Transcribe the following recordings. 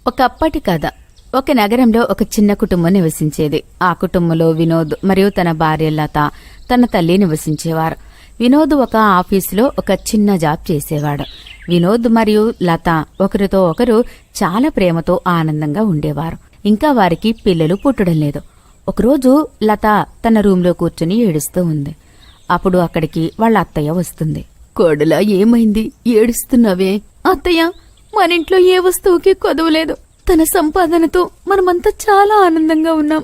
ఒకప్పటి కథ. ఒక నగరంలో ఒక చిన్న కుటుంబం నివసించేది. ఆ కుటుంబంలో వినోద్ మరియు తన భార్య లత, తన తల్లి నివసించేవారు. వినోద్ ఒక ఆఫీసులో ఒక చిన్న జాబ్ చేసేవాడు. వినోద్ మరియు లత ఒకరితో ఒకరు చాలా ప్రేమతో ఆనందంగా ఉండేవారు. ఇంకా వారికి పిల్లలు పుట్టడం లేదు. ఒకరోజు లత తన రూంలో కూర్చుని ఏడుస్తూ ఉంది. అప్పుడు అక్కడికి వాళ్ళ అత్తయ్య వస్తుంది. కోడలా, ఏమైంది? ఏడుస్తున్నావే? అత్తయ్య, మనింట్లో ఏ వస్తువుకి కొదవలేదు. తన సంపాదనతో మనమంతా చాలా ఆనందంగా ఉన్నాం.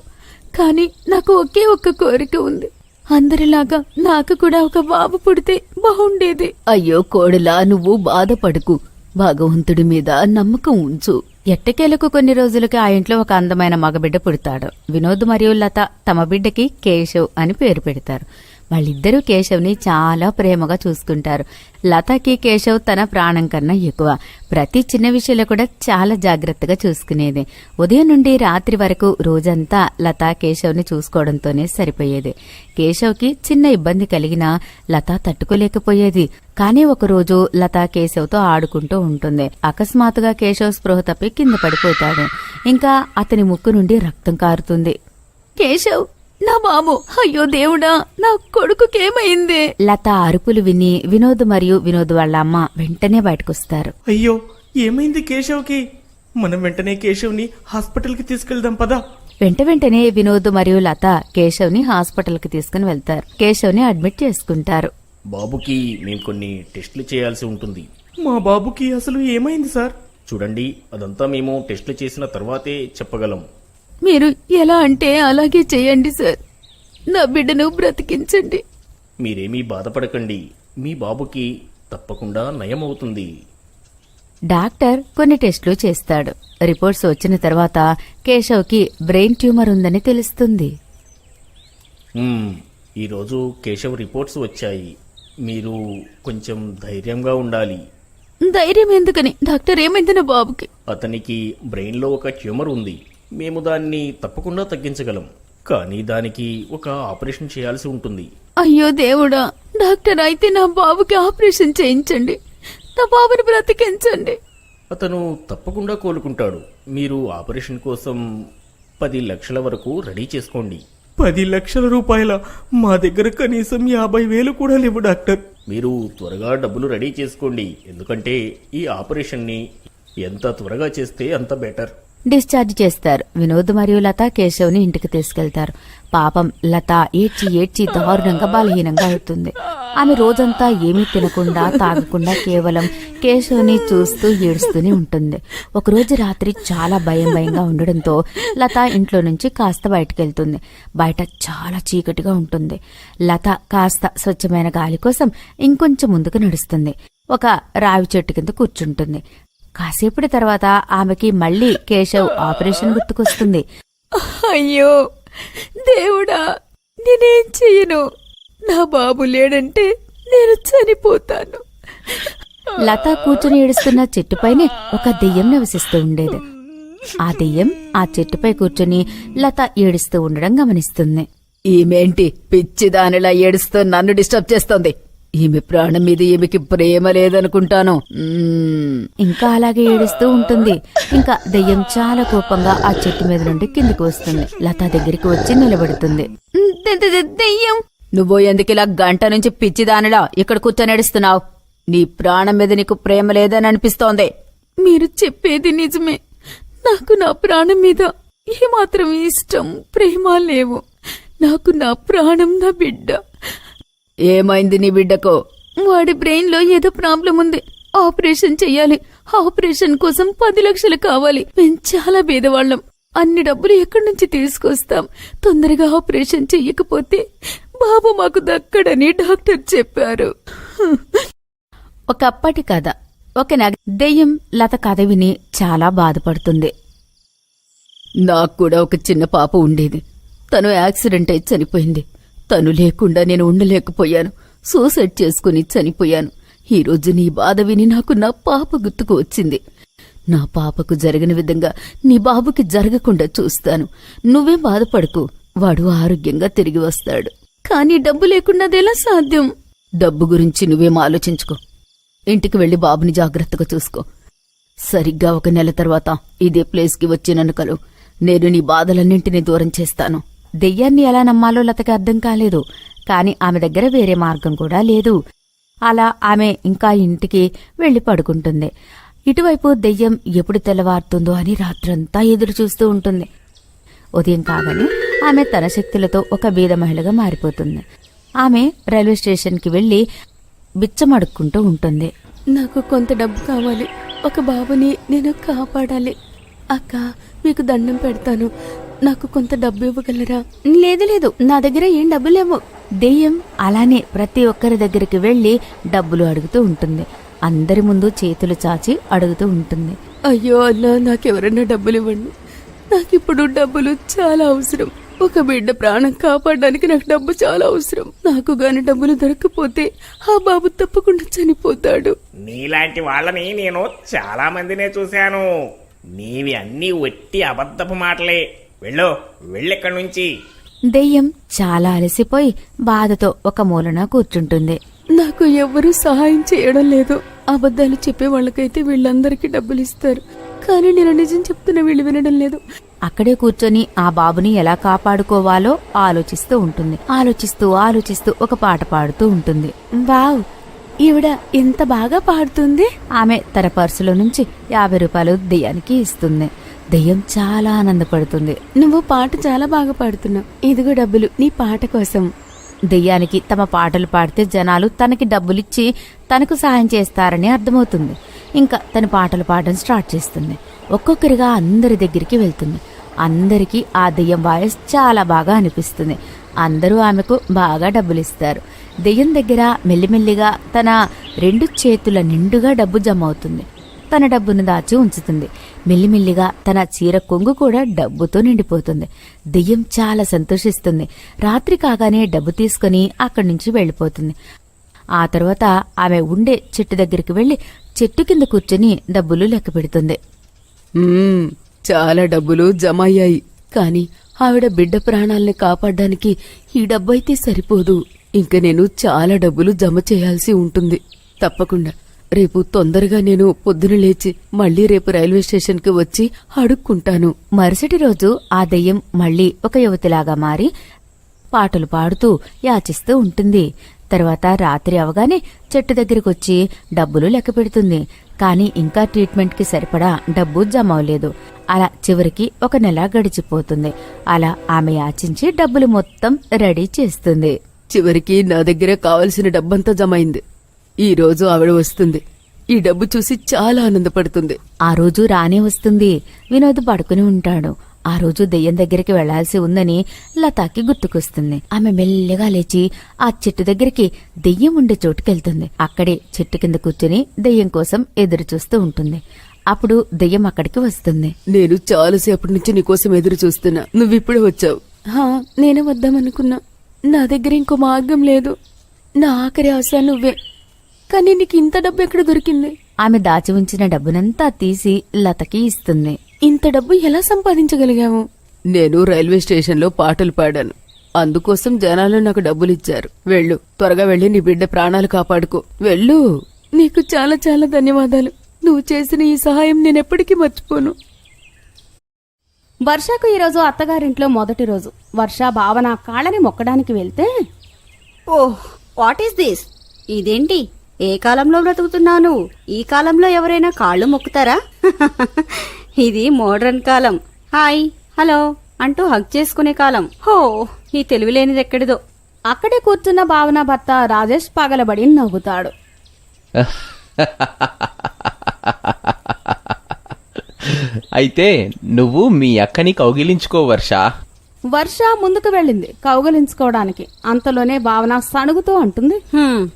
కాని నాకు ఒకే ఒక్క కోరిక ఉంది. అందరిలాగా నాకు కూడా ఒక బాబు పుడితే బాగుండేది. అయ్యో కోడలా, నువ్వు బాధపడకు. భగవంతుడి మీద నమ్మకం ఉంచు. ఎట్టకేలకు కొన్ని రోజులకి ఆ ఇంట్లో ఒక అందమైన మగబిడ్డ పుడతాడు. వినోద్ మరియు లత తమ బిడ్డకి కేశవ్ అని పేరు పెడతారు. వాళ్ళిద్దరూ కేశవ్ని చాలా ప్రేమగా చూసుకుంటారు. లతకి కేశవ్ తన ప్రాణం కన్నా ఎక్కువ. ప్రతి చిన్న విషయంలో కూడా చాలా జాగ్రత్తగా చూసుకునేది. ఉదయం నుండి రాత్రి వరకు రోజంతా లత కేశవ్ని చూసుకోవడంతోనే సరిపోయేది. కేశవ్కి చిన్న ఇబ్బంది కలిగినా లత తట్టుకోలేకపోయేది. కానీ ఒకరోజు లత కేశవ్తో ఆడుకుంటూ ఉంటుంది. అకస్మాత్తుగా కేశవ్ స్పృహ తప్పి కింద పడిపోతాడు. ఇంకా అతని ముక్కు నుండి రక్తం కారుతుంది. కేశవ్, నా బాబు! అయ్యో దేవుడా, నా కొడుకుకేమైంది? లత అరుపులు విని వినోద్ మరియు వినోద్ వాళ్ళ అమ్మ వెంటనే బయటకొస్తారు. అయ్యో, ఏమైంది కేశవ్కి? మనం వెంటనే కేశవ్ని హాస్పిటల్కి తీసుకెళ్దాం పదా. వెంటనే వినోద్ మరియు లత కేశవ్ని హాస్పిటల్కి తీసుకుని వెళ్తారు. కేశవ్ని అడ్మిట్ చేసుకుంటారు. బాబుకి మేము కొన్ని టెస్టులు చేయాల్సి ఉంటుంది. మా బాబుకి అసలు ఏమైంది సార్? చూడండి, అదంతా మేము టెస్టులు చేసిన తర్వాతే చెప్పగలం. మీరు ఎలా అంటే అలాగే చేయండి సార్. నా బిడ్డను బ్రతికించండి. మీరేమీ బాధపడకండి, మీ బాబుకి తప్పకుండా నయమవుతుంది. డాక్టర్ కొన్ని టెస్టులు చేస్తాడు. రిపోర్ట్స్ వచ్చిన తర్వాత కేశవ్కి బ్రెయిన్ ట్యూమర్ ఉందని తెలుస్తుంది. ఈరోజు కేశవ్ రిపోర్ట్స్ వచ్చాయి. మీరు కొంచెం ధైర్యంగా ఉండాలి. ధైర్యం ఎందుకని? డాక్టర్, ఏమైంది నా బాబుకి? అతనికి బ్రెయిన్లో ఒక ట్యూమర్ ఉంది. మేము దాన్ని తప్పకుండా తగ్గించగలం. కానీ దానికి ఒక ఆపరేషన్ చేయాల్సి ఉంటుంది. అయ్యో దేవుడా! డాక్టర్, అయితే నా బాబుకి ఆపరేషన్ చేయించండి. నా బాబుని బ్రతికించండి. అతను తప్పకుండా కోలుకుంటాడు. మీరు ఆపరేషన్ కోసం 10 లక్షల వరకు రెడీ చేసుకోండి. 10 లక్షల రూపాయల? మా దగ్గర కనీసం 50,000 కూడా లేవు డాక్టర్. మీరు త్వరగా డబ్బులు రెడీ చేసుకోండి. ఎందుకంటే ఈ ఆపరేషన్ని ఎంత త్వరగా చేస్తే అంత బెటర్. డిశ్చార్జ్ చేస్తారు. వినోద్ మరియు లత కేశవ్ని ఇంటికి తీసుకెళ్తారు. పాపం లత ఏడ్చి దారుణంగా బలహీనంగా అవుతుంది. ఆమె రోజంతా ఏమీ తినకుండా తాగకుండా కేవలం కేశవ్ని చూస్తూ ఏడుస్తూనే ఉంటుంది. ఒకరోజు రాత్రి చాలా భయంగా ఉండడంతో లత ఇంట్లో నుంచి కాస్త బయటకెళ్తుంది. బయట చాలా చీకటిగా ఉంటుంది. లత కాస్త స్వచ్ఛమైన గాలి కోసం ఇంకొంచెం ముందుకు నడుస్తుంది. ఒక రావి చెట్టు కింద కూర్చుంటుంది. కాసేపటి తర్వాత ఆమెకి మళ్లీ కేశవ్ ఆపరేషన్ గుర్తుకొస్తుంది. అయ్యో దేవుడా, నేనేం చెయ్యను? నా బాబు లేడంటే నేను చనిపోతాను. లత కూర్చుని ఏడుస్తున్న చెట్టుపైనే ఒక దెయ్యం నివసిస్తూ ఉండేది. ఆ దెయ్యం ఆ చెట్టుపై కూర్చుని లత ఏడుస్తూ ఉండడం గమనిస్తుంది. ఈమెంటి పిచ్చిదానిలా ఏడుస్తూ నన్ను డిస్టర్బ్ చేస్తోంది? ఈమె ప్రాణం మీద ఈమెకి ప్రేమ లేదనుకుంటాను. ఇంకా అలాగే ఏడుస్తూ ఉంటుంది. ఇంకా దెయ్యం చాలా కోపంగా ఆ చెట్టు మీద నుండి కిందికి వస్తుంది. లత దగ్గరికి వచ్చి నిలబడుతుంది. దెయ్యం, నువ్వు ఎందుకిలా గంట నుంచి పిచ్చిదానిలా ఇక్కడ కూర్చొని ఏడుస్తున్నావు? నీ ప్రాణం మీద నీకు ప్రేమ లేదని అనిపిస్తోంది. మీరు చెప్పేది నిజమే. నాకు నా ప్రాణం మీద ఏమాత్రం ఇష్టం, ప్రేమ లేవు. నాకు నా ప్రాణం నా బిడ్డ. ఏమైంది నీ బిడ్డకు? వాడి బ్రెయిన్ లో ఏదో ప్రాబ్లం ఉంది. ఆపరేషన్ చెయ్యాలి. ఆపరేషన్ కోసం 10 లక్షలు కావాలి. మేం చాలా బీదవాళ్లం. అన్ని డబ్బులు ఎక్కడి నుంచి తీసుకొస్తాం? తొందరగా ఆపరేషన్ చెయ్యకపోతే బాబు మాకు దక్కడని డాక్టర్ చెప్పారు. ఒకప్పటి కథ. ఒక దెయ్యం లత కథ విని చాలా బాధపడుతుంది. నాకు కూడా ఒక చిన్న పాప ఉండేది. తను యాక్సిడెంట్ అయి చనిపోయింది. తను లేకుండా నేను ఉండలేకపోయాను. సూసైడ్ చేసుకుని చనిపోయాను. ఈరోజు నీ బాధ విని నాకు నా పాప గుర్తుకు వచ్చింది. నా పాపకు జరిగిన విధంగా నీ బాబుకి జరగకుండా చూస్తాను. నువ్వే బాధపడకు. వాడు ఆరోగ్యంగా తిరిగి వస్తాడు. కానీ డబ్బు లేకుండా అదెలా సాధ్యం? డబ్బు గురించి నువ్వేం ఆలోచించుకో. ఇంటికి వెళ్లి బాబుని జాగ్రత్తగా చూసుకో. సరిగ్గా 1 నెల తర్వాత ఇదే ప్లేస్కి వచ్చి నన్ను కలువు. నేను నీ బాధలన్నింటినీ దూరం చేస్తాను. దెయ్యాన్ని ఎలా నమ్మాలో లతకి అర్థం కాలేదు. కాని ఆమె దగ్గర వేరే మార్గం కూడా లేదు. అలా ఆమె ఇంకా ఇంటికి వెళ్లి పడుకుంటుంది. ఇటువైపు దెయ్యం ఎప్పుడు తెల్లవారుతుందో అని రాత్రంతా ఎదురు చూస్తూ ఉంటుంది. ఉదయం కాగానే ఆమె తన శక్తులతో ఒక బీద మహిళగా మారిపోతుంది. ఆమె రైల్వే స్టేషన్కి వెళ్లి బిచ్చమడుక్కుంటూ ఉంటుంది. నాకు కొంత డబ్బు కావాలి. ఒక బాబుని నేను కాపాడాలి. అక్క, మీకు దండం పెడతాను. నాకు కొంత డబ్బు ఇవ్వగలరా? లేదు లేదు, నా దగ్గర ఏం డబ్బు లేవు. దెయ్యం అలానే ప్రతి ఒక్కరి దగ్గరికి వెళ్లి డబ్బులు అడుగుతూ ఉంటుంది. అందరి ముందు చేతులు చాచి అడుగుతూ ఉంటుంది. అయ్యో అన్నా, నాకెవరన్నా డబ్బులు ఇవ్వండి. నాకిప్పుడు డబ్బులు చాలా అవసరం. ఒక బిడ్డ ప్రాణం కాపాడడానికి నాకు డబ్బు చాలా అవసరం. నాకు గాని డబ్బులు దొరకకపోతే ఆ బాబు తప్పకుండా చనిపోతాడు. నీలాంటి వాళ్ళని నేను చాలా మందినే చూశాను. నీవి అన్నీ ఒట్టి అబద్ధపు మాటలే. వెళ్ళెక్కడి నుంచి. దెయ్యం చాలా అలసిపోయి బాధతో ఒక మూలన కూర్చుంటుంది. నాకు ఎవ్వరూ సహాయం చేయడం లేదు. అబద్ధాలు చెప్పే వాళ్ళకైతే వీళ్ళందరికీ డబ్బులు ఇస్తారు. కానీ నేను నిజం చెప్తున్నా వీళ్ళు వినడం లేదు. అక్కడే కూర్చొని ఆ బాబుని ఎలా కాపాడుకోవాలో ఆలోచిస్తూ ఉంటుంది. ఆలోచిస్తూ ఒక పాట పాడుతూ ఉంటుంది. వావ్, ఈవిడ ఎంత బాగా పాడుతుంది. ఆమె తన పర్సులో నుంచి 50 రూపాయలు దెయ్యానికి ఇస్తుంది. దెయ్యం చాలా ఆనందపడుతుంది. నువ్వు పాట చాలా బాగా పాడుతున్నావు. ఇదిగో డబ్బులు నీ పాట కోసం. దెయ్యానికి తమ పాటలు పాడితే జనాలు తనకి డబ్బులిచ్చి తనకు సాయం చేస్తారని అర్థమవుతుంది. ఇంకా తన పాటలు పాడడం స్టార్ట్ చేస్తుంది. ఒక్కొక్కరిగా అందరి దగ్గరికి వెళ్తుంది. అందరికీ ఆ దెయ్యం వాయిస్ చాలా బాగా అనిపిస్తుంది. అందరూ ఆమెకు బాగా డబ్బులిస్తారు. దెయ్యం దగ్గర మెల్లిమెల్లిగా తన 2 చేతుల నిండుగా డబ్బు జమ అవుతుంది. తన డబ్బును దాచి ఉంచుతుంది. మెల్లిమెల్లిగా తన చీర కొంగు కూడా డబ్బుతో నిండిపోతుంది. దెయ్యం చాలా సంతోషిస్తుంది. రాత్రి కాగానే డబ్బు తీసుకుని అక్కడి నుంచి వెళ్లిపోతుంది. ఆ తర్వాత ఆమె ఉండే చెట్టు దగ్గరికి వెళ్లి చెట్టు కింద కూర్చొని డబ్బులు లెక్క పెడుతుంది. చాలా డబ్బులు జమ అయ్యాయి. కాని ఆవిడ బిడ్డ ప్రాణాల్ని కాపాడడానికి ఈ డబ్బు అయితే సరిపోదు. ఇంక నేను చాలా డబ్బులు జమ చేయాల్సి ఉంటుంది. తప్పకుండా రేపు తొందరగా నేను పొద్దున లేచి మళ్లీ రేపు రైల్వే స్టేషన్కి వచ్చి అడుక్కుంటాను. మరుసటి రోజు ఆ దెయ్యం మళ్లీ ఒక యువతిలాగా మారి పాటలు పాడుతూ యాచిస్తూ ఉంటుంది. తర్వాత రాత్రి అవగానే చెట్టు దగ్గరికొచ్చి డబ్బులు లెక్క పెడుతుంది. కాని ఇంకా ట్రీట్మెంట్కి సరిపడా డబ్బు జమ అవలేదు. అలా చివరికి 1 నెల గడిచిపోతుంది. అలా ఆమె యాచించి డబ్బులు మొత్తం రెడీ చేస్తుంది. చివరికి నా దగ్గర కావలసిన డబ్బంతా జమైంది. ఈ రోజు ఆవిడ వస్తుంది. ఈ డబ్బు చూసి చాలా ఆనందపడుతుంది. ఆ రోజు రానే వస్తుంది. వినోద్ పడుకుని ఉంటాడు. ఆ రోజు దెయ్యం దగ్గరికి వెళ్లాల్సి ఉందని లతాకి గుర్తుకొస్తుంది. ఆమె మెల్లగా లేచి ఆ చెట్టు దగ్గరికి దెయ్యం ఉండే చోటుకెళ్తుంది. అక్కడే చెట్టు కింద కూర్చుని దెయ్యం కోసం ఎదురు చూస్తూ ఉంటుంది. అప్పుడు దెయ్యం అక్కడికి వస్తుంది. నేను చాలాసేపటి నుంచి నీకోసం ఎదురు చూస్తున్నా. నువ్విప్పుడే వచ్చావు. నేను వద్దామనుకున్నా. నా దగ్గర ఇంకో మార్గం లేదు. నా ఆఖరి ఆశ నువ్వే. కానీ నీకు ఇంత డబ్బు ఎక్కడ దొరికింది? ఆమె దాచి ఉంచిన డబ్బునంతా తీసి లతకి ఇస్తుంది. ఇంత డబ్బు ఎలా సంపాదించగలిగావు? నేను రైల్వే స్టేషన్లో పాటలు పాడాను. అందుకోసం జనాలు నాకు డబ్బులిచ్చారు. వెళ్ళు, త్వరగా వెళ్ళి నీ బిడ్డ ప్రాణాలు కాపాడుకో. వెళ్ళు. నీకు చాలా చాలా ధన్యవాదాలు. నువ్వు చేసిన ఈ సహాయం నేనెప్పటికీ మర్చిపోను. వర్షకు ఈరోజు అత్తగారింట్లో మొదటి రోజు. వర్ష భావన కాళ్ళని మొక్కడానికి వెళ్తే, ఓహ్, వాట్ ఈస్ దిస్? ఇదేంటి? ఏ కాలంలో బ్రతుకుతున్నాను? ఈ కాలంలో ఎవరైనా కాళ్ళు మొక్కుతారా? ఇది మోడ్రన్ కాలం. హాయ్, హలో అంటూ హగ్ చేసుకునే కాలం. హో, ఈ తెలివిలేనిది ఎక్కడిదో. అక్కడే కూర్చున్న భావన భర్త రాజేష్ పగలబడి నవ్వుతాడు. అయితే నువ్వు మీ అక్కని కౌగిలించుకో వర్ష. వర్ష ముందుకు వెళ్ళింది కౌగలించుకోవడానికి. అంతలోనే భావన సణుగుతూ అంటుంది,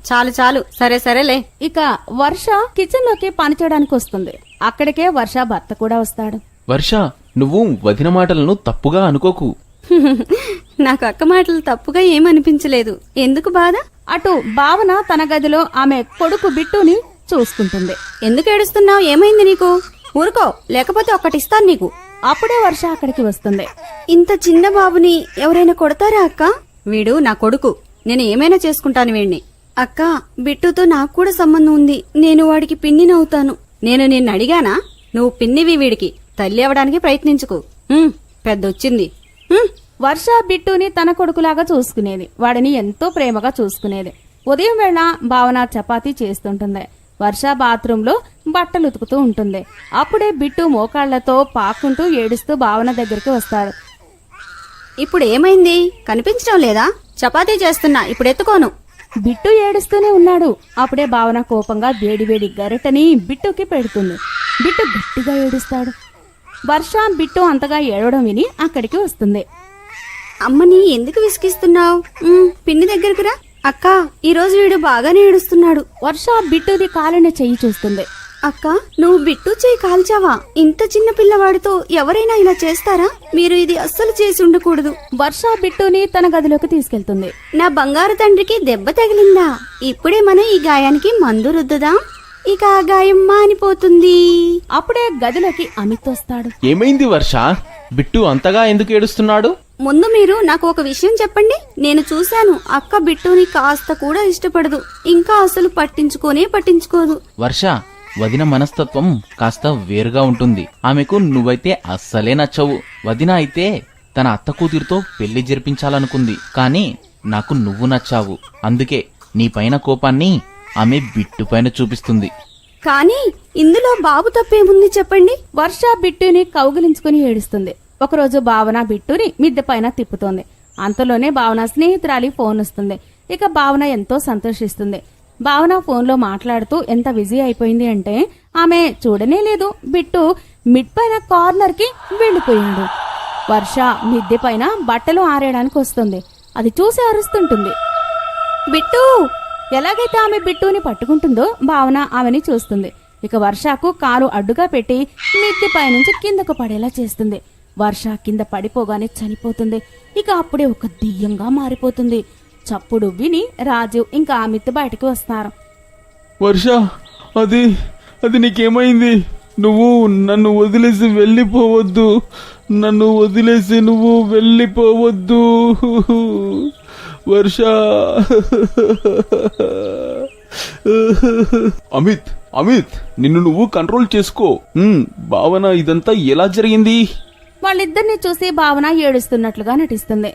చాలు చాలు, సరే సరేలే. ఇక వర్ష కిచెన్ లోకి పని చేయడానికి వస్తుంది. అక్కడికే వర్ష భర్త కూడా వస్తాడు. వర్ష, నువ్వు వదిన మాటలను తప్పుగా అనుకోకు. నాకు అక్క మాటలు తప్పుగా ఏమనిపించలేదు. ఎందుకు బాధ? అటు భావన తన గదిలో ఆమె కొడుకు బిట్టుని చూసుకుంటుంది. ఎందుకు ఏడుస్తున్నావు? ఏమైంది నీకు? ఊరుకో, లేకపోతే ఒకటిస్తాను నీకు. అప్పుడే వర్ష అక్కడికి వస్తుంది. ఇంత చిన్న బాబుని ఎవరైనా కొడతారా అక్క? వీడు నా కొడుకు. నేను ఏమైనా చేసుకుంటాను వీడిని. అక్క, బిట్టుతో నాకు కూడా సంబంధం ఉంది. నేను వాడికి పిన్నినవుతాను. నేను నిన్ను అడిగానా? నువ్వు పిన్నివి వీడికి తల్లి అవడానికి ప్రయత్నించుకో. పెద్దొచ్చింది. వర్ష బిట్టుని తన కొడుకులాగా చూసుకునేది. వాడిని ఎంతో ప్రేమగా చూసుకునేది. ఉదయం వేళ భావన చపాతీ చేస్తుంటుంది. వర్ష బాత్రూంలో బట్టలు ఉతుకుతూ ఉంటుంది. అప్పుడే బిట్టు మోకాళ్లతో పాక్కుంటూ ఏడుస్తూ భావన దగ్గరికి వస్తాడు. ఇప్పుడు ఏమైంది? కనిపించడం లేదా? చపాతీ చేస్తున్నా, ఇప్పుడు ఎత్తుకోను. బిట్టు ఏడుస్తూనే ఉన్నాడు. అప్పుడే భావన కోపంగా వేడివేడి గరిటని బిట్టుకి పెడుతుంది. బిట్టు గట్టిగా ఏడుస్తాడు. వర్ష బిట్టు అంతగా ఏడవడం విని అక్కడికి వస్తుంది. అమ్మని ఎందుకు విసిగిస్తున్నావు? పిన్ని దగ్గరకు రా. అక్క, ఈరోజు వీడు బాగానే ఏడుస్తున్నాడు. వర్ష బిట్టుది కాలిన చెయ్యి చూస్తుంది. అక్క, నువ్వు బిట్టు చేయి కాల్చావా? ఇంత చిన్న పిల్లవాడితో ఎవరైనా ఇలా చేస్తారా? మీరు ఇది అస్సలు చేసి ఉండకూడదు. వర్ష బిట్టుని తన గదిలోకి తీసుకెళ్తుంది. నా బంగారు తండ్రికి దెబ్బ తగిలిందా? ఇప్పుడే మనం ఈ గాయానికి మందు రుద్దుదాం. ఇక ఆ గాయం మానిపోతుంది. అప్పుడే గదిలోకి అమిత్ వస్తాడు. ఏమైంది వర్ష? బిట్టు అంతగా ఎందుకు ఏడుస్తున్నాడు? ముందు మీరు నాకు ఒక విషయం చెప్పండి. నేను చూశాను, అక్క బిట్టుని కాస్త కూడా ఇష్టపడదు. ఇంకా అసలు పట్టించుకోదు. వర్ష, వదిన మనస్తత్వం కాస్త వేరుగా ఉంటుంది. ఆమెకు నువ్వైతే అస్సలే నచ్చవు. వదిన అయితే తన అత్త కూతురితో పెళ్లి జరిపించాలనుకుంది. కానీ నాకు నువ్వు నచ్చావు. అందుకే నీ పైన కోపాన్ని ఆమె బిట్టు పైన చూపిస్తుంది. కానీ ఇందులో బాబు తప్పేముంది చెప్పండి? వర్ష బిట్టుని కౌగిలించుకుని ఏడుస్తుంది. ఒకరోజు భావన బిట్టుని మిద్దె పైన తిప్పుతోంది. అంతలోనే భావన స్నేహితురాలి ఫోన్ వస్తుంది. ఇక భావన ఎంతో సంతోషిస్తుంది. భావన ఫోన్లో మాట్లాడుతూ ఎంత బిజీ అయిపోయింది అంటే ఆమె చూడనే లేదు. బిట్టు మిడ్ పైన కార్నర్ కి వెళ్లిపోయింది. వర్ష మిద్దె పైన బట్టలు ఆరేయడానికి వస్తుంది. అది చూసి అరుస్తుంటుంది. బిట్టు! ఎలాగైతే ఆమె బిట్టుని పట్టుకుంటుందో భావన ఆమెని చూస్తుంది. ఇక వర్షకు కాలు అడ్డుగా పెట్టి మిద్దె పైనుంచి కిందకు పడేలా చేస్తుంది. వర్ష కింద పడిపోగానే చనిపోతుంది. ఇక అప్పుడే ఒక దెయ్యంగా మారిపోతుంది. చప్పుడు విని రాజీవ్ ఇంకా అమిత్ బయటకు వస్తారు. వర్ష, అది నీకేమైంది? నువ్వు నన్ను వదిలేసి వెళ్ళిపోవద్దు. నువ్వు వెళ్ళిపోవద్దు వర్ష. అమిత్, నిన్ను నువ్వు కంట్రోల్ చేసుకో. భావన, ఇదంతా ఎలా జరిగింది? వాళ్ళిద్దరిని చూసి భావన ఏడుస్తున్నట్లుగా నటిస్తుంది.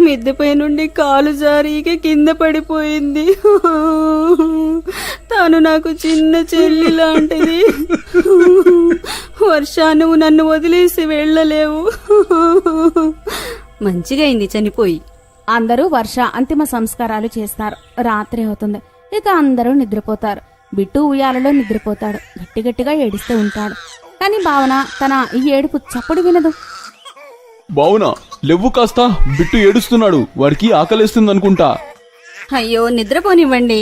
మిద్దెపై నుండి కాలు జారి కింద పడిపోయింది. తాను నాకు చిన్న చెల్లి లాంటిది. వర్ష, నువ్వు నన్ను వదిలేసి వెళ్ళలేవు. మంచిగా అయింది చనిపోయి. అందరూ వర్ష అంతిమ సంస్కారాలు చేస్తారు. రాత్రి అవుతుంది. ఇక అందరూ నిద్రపోతారు. బిట్టు ఉయ్యాలలో నిద్రపోతాడు. గట్టిగట్టిగా ఏడుస్తూ ఉంటాడు. కానీ భావన తన ఈ ఏడుపు చప్పుడు వినదు. భావన, లెవ్వు కాస్త. బిట్టు ఏడుస్తున్నాడు. వాడికి ఆకలేస్తుంది అనుకుంటా. అయ్యో, నిద్రపోనివ్వండి.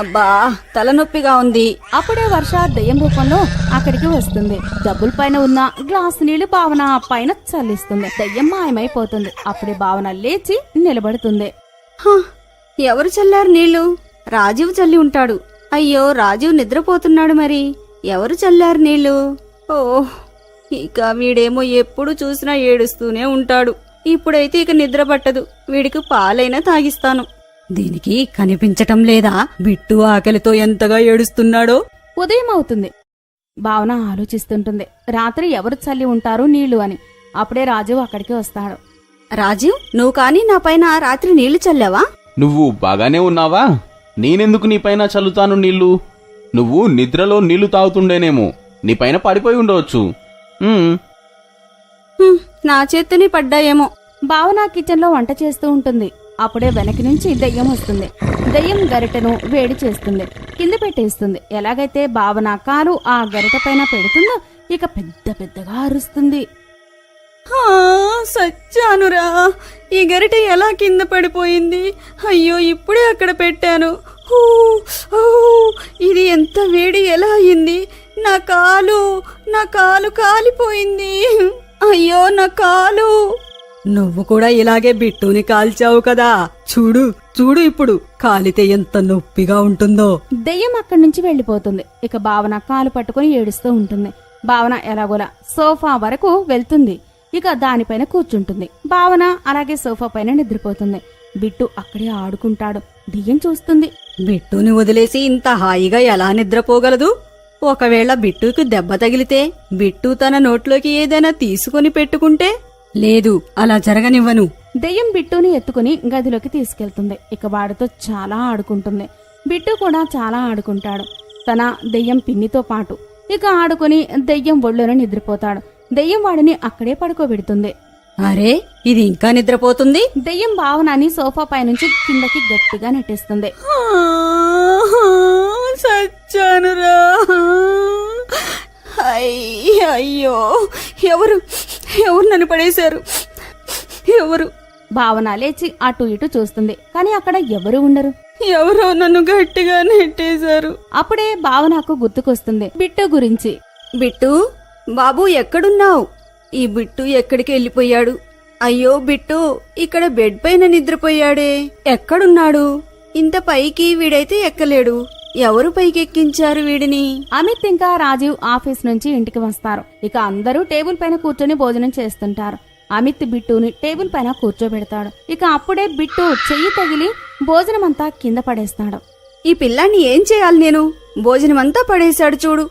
అబ్బా, తలనొప్పిగా ఉంది. అప్పుడే వర్ష దెయ్యం రూపంలో అక్కడికి వస్తుంది. డబ్బుల పైన ఉన్న గ్లాసు నీళ్లు భావన పైన చల్లిస్తుంది. దెయ్యం మాయమైపోతుంది. అప్పుడే భావన లేచి నిలబడుతుంది. ఎవరు చల్లారు నీళ్లు? రాజీవ్ చల్లి ఉంటాడు. అయ్యో, రాజీవ్ నిద్రపోతున్నాడు. మరి ఎవరు చల్లారు నీళ్లు? ఓ, ఇక వీడేమో ఎప్పుడు చూసినా ఏడుస్తూనే ఉంటాడు. ఇప్పుడైతే ఇక నిద్ర పట్టదు. వీడికి పాలైనా తాగిస్తాను. దీనికి కనిపించటం లేదా బిట్టు ఆకలితో ఎంతగా ఏడుస్తున్నాడో? ఉదయం అవుతుంది. భావన ఆలోచిస్తుంటుంది, రాత్రి ఎవరు చల్లి ఉంటారు నీళ్లు అని. అప్పుడే రాజీవ్ అక్కడికి వస్తాడు. రాజీవ్, నువ్వు కానీ నా పైన రాత్రి నీళ్లు చల్లావా? నువ్వు బాగానే ఉన్నావా? నేనెందుకు నీపైన చల్లుతాను నీళ్లు? నువ్వు నిద్రలో నీళ్లు తాగుతుండేనేమో. నీపైన పడిపోయి ఉండవచ్చు. నా చేత్తోనే పడ్డాయేమో. భావన కిచెన్ లో వంట చేస్తూ ఉంటుంది. అప్పుడే వెనక నుంచి దెయ్యం వస్తుంది. దెయ్యం గరిటెను వేడి చేస్తుంది, కింద పెట్టేస్తుంది. ఎలాగైతే భావన కాలు ఆ గరిట పైన పెడుతుందో ఇక పెద్దగా అరుస్తుంది. సచ్చానురా, ఈ గరిట ఎలా కింద పడిపోయింది? అయ్యో, ఇప్పుడే అక్కడ పెట్టాను. ఇది ఎంత వేడి ఎలా అయింది? నా కాలు కాలిపోయింది. అయ్యో, నా కాలు. నువ్వు కూడా ఇలాగే బిట్టుని కాల్చావు కదా. చూడు ఇప్పుడు కాలితే ఎంత నొప్పిగా ఉంటుందో. దెయ్యం అక్కడి నుంచి వెళ్లిపోతుంది. ఇక భావన కాలు పట్టుకుని ఏడుస్తూ ఉంటుంది. భావన ఎలాగోలా సోఫా వరకు వెళ్తుంది. ఇక దానిపైన కూర్చుంటుంది. భావన అలాగే సోఫా పైన నిద్రపోతుంది. బిట్టు అక్కడే ఆడుకుంటాడు. దెయ్యం చూస్తుంది. బిట్టుని వదిలేసి ఇంత హాయిగా ఎలా నిద్రపోగలదు? ఒకవేళ బిట్టుకు దెబ్బ తగిలితే బిట్టు తన నోట్లోకి ఏదైనా తీసుకుని పెట్టుకుంటే? లేదు, అలా జరగనివ్వను. దెయ్యం బిట్టుని ఎత్తుకుని గదిలోకి తీసుకెళ్తుంది. ఇక వాడితో చాలా ఆడుకుంటుంది. బిట్టు కూడా చాలా ఆడుకుంటాడు తన దెయ్యం పిన్నితో పాటు. ఇక ఆడుకుని దెయ్యం ఒళ్ళోనే నిద్రపోతాడు. దెయ్యం వాడిని అక్కడే పడుకోబెడుతుంది. అరే, ఇది ఇంకా నిద్రపోతుంది. దెయ్యం భావనాన్ని సోఫా పైనుంచి కిందకి గట్టిగా నెట్టేస్తుంది. సచ్చానురా. అయ్యో, ఎవరు నన్ను పడేశారు? ఎవరు? భావన లేచి అటు ఇటు చూస్తుంది, కానీ అక్కడ ఎవరు ఉండరు. ఎవరో నన్ను గట్టిగా నెట్టేశారు. అప్పుడే భావనకు గుర్తుకొస్తుంది బిట్టు గురించి. బిట్టు, బాబు ఎక్కడున్నావు? ఈ బిట్టు ఎక్కడికి వెళ్ళిపోయాడు? అయ్యో బిట్టు, ఇక్కడ బెడ్ పైన నిద్రపోయాడే. ఎక్కడున్నాడు? ఇంత పైకి వీడైతే ఎక్కలేడు. ఎవరు పైకెక్కించారు వీడిని? అమిత్ ఇంకా రాజీవ్ ఆఫీస్ నుంచి ఇంటికి వస్తారు. ఇక అందరూ టేబుల్ పైన కూర్చొని భోజనం చేస్తుంటారు. అమిత్ బిట్టుని టేబుల్ పైన కూర్చోబెడతాడు. ఇక అప్పుడే బిట్టు చెయ్యి తగిలి భోజనమంతా కింద పడేస్తాడు. ఈ పిల్లాన్ని ఏం చేయాలి నేను? భోజనమంతా పడేశాడు చూడు.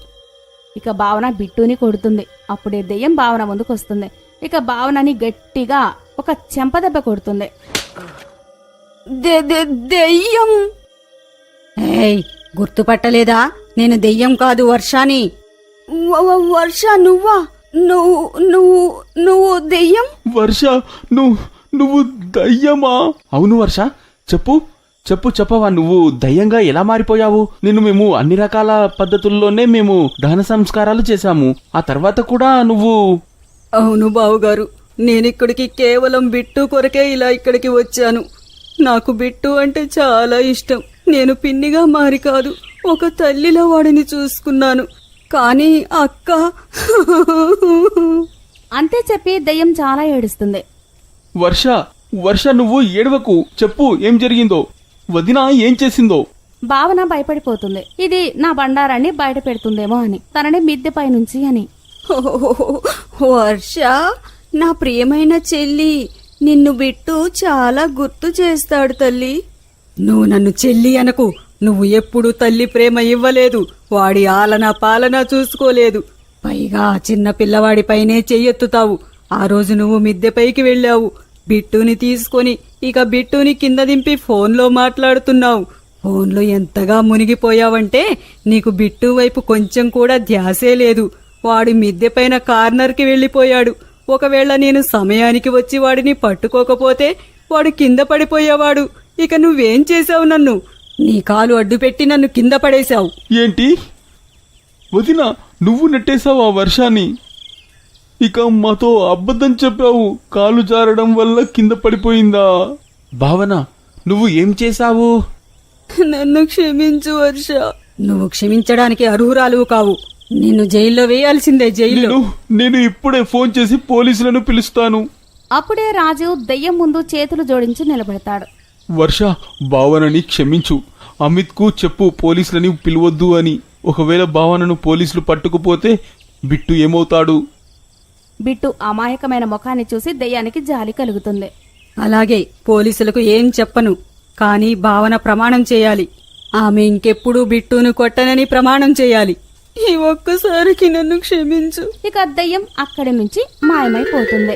ఇక భావన బిట్టుని కొడుతుంది. అప్పుడే దెయ్యం భావన ముందుకు వస్తుంది. ఇక భావనని గట్టిగా ఒక చెంపదెబ్బ కొడుతుంది. దెయ్యం! ఏయ్, గుర్తుపట్టలేదా? నేను దెయ్యం కాదు, వర్షాని. వర్ష, నువ్వా? నువ్వు దెయ్యం? వర్ష, నువ్వు దయ్యమా? అవును వర్ష, చెప్పవా, నువ్వు దయ్యంగా ఎలా మారిపోయావు? నిన్ను మేము అన్ని రకాల పద్ధతుల్లోనే మేము దహన సంస్కారాలు చేశాము. ఆ తర్వాత కూడా నువ్వు... అవును బావుగారు, నేనిక్కడికి కేవలం బిట్టు కొరకే ఇలా ఇక్కడికి వచ్చాను. నాకు బిట్టు అంటే చాలా ఇష్టం. నేను పిన్నిగా మారి కాదు, ఒక తల్లిలో వాడిని చూసుకున్నాను. కానీ అక్క... అంతే చెప్పి దెయ్యం చాలా ఏడుస్తుంది. వర్ష నువ్వు ఏడవకు. చెప్పు, ఏం జరిగిందో? వదిన ఏం చేసిందో? భావన భయపడిపోతుంది. ఇది నా బండారాన్ని బయట పెడుతుందేమో అని, తనని మిద్దెపై నుంచి అని. వర్ష, నా ప్రియమైన చెల్లి, నిన్ను బిట్టు చాలా గుర్తు చేస్తాడు తల్లి. నువ్వు నన్ను చెల్లి అనకు. నువ్వు ఎప్పుడు తల్లి ప్రేమ ఇవ్వలేదు, వాడి ఆలన పాలన చూసుకోలేదు. పైగా చిన్న పిల్లవాడిపైనే చెయ్యెత్తుతావు. ఆ రోజు నువ్వు మిద్దెపైకి వెళ్ళావు, బిట్టుని తీసుకొని ఇక బిట్టుని కింద దింపి ఫోన్లో మాట్లాడుతున్నావు. ఫోన్లో ఎంతగా మునిగిపోయావంటే నీకు బిట్టు వైపు కొంచెం కూడా ధ్యాసే లేదు. వాడి మిద్దెపైన కార్నర్కి వెళ్ళిపోయాడు. ఒకవేళ నేను సమయానికి వచ్చి వాడిని పట్టుకోకపోతే వాడు కింద పడిపోయేవాడు. ఇక నువ్వేం చేశావు? నన్ను నీ కాలు అడ్డుపెట్టి నన్ను కింద పడేశావు. ఏంటి వదిన, నువ్వు నెట్టేశావు ఆ వర్షాన్ని? ఇక మాతో అబద్ధం చెప్పావు. కాలు జారడం వల్ల కింద పడిపోయిందా? భావన, నువ్వు ఏం చేశావు? నన్ను క్షమించు వర్ష. నువ్వు క్షమించడానికి అర్హురాలు కావు. నిన్ను జైల్లో వేయాల్సిందే. జైల్లో నేను ఇప్పుడే ఫోన్ చేసి పోలీసులను పిలుస్తాను. అప్పుడే రాజు దెయ్యం ముందు చేతులు జోడించి నిలబడతాడు. వర్ష, భావనని క్షమించు. అమిత్ కు చెప్పు పోలీసులని పిలవద్దు అని. ఒకవేళ భావనను పోలీసులు పట్టుకుపోతే బిట్టు ఏమవుతాడు? బిట్టు అమాయకమైన ముఖాన్ని చూసి దెయ్యానికి జాలి కలుగుతుంది. అలాగే, పోలీసులకు ఏం చెప్పను. కానీ భావన ప్రమాణం చేయాలి. ఆమె ఇంకెప్పుడు బిట్టును కొట్టనని ప్రమాణం చేయాలి. ఈ ఒక్కసారికి నన్ను క్షమించు. ఇక దెయ్యం అక్కడి నుంచి మాయమైపోతుంది.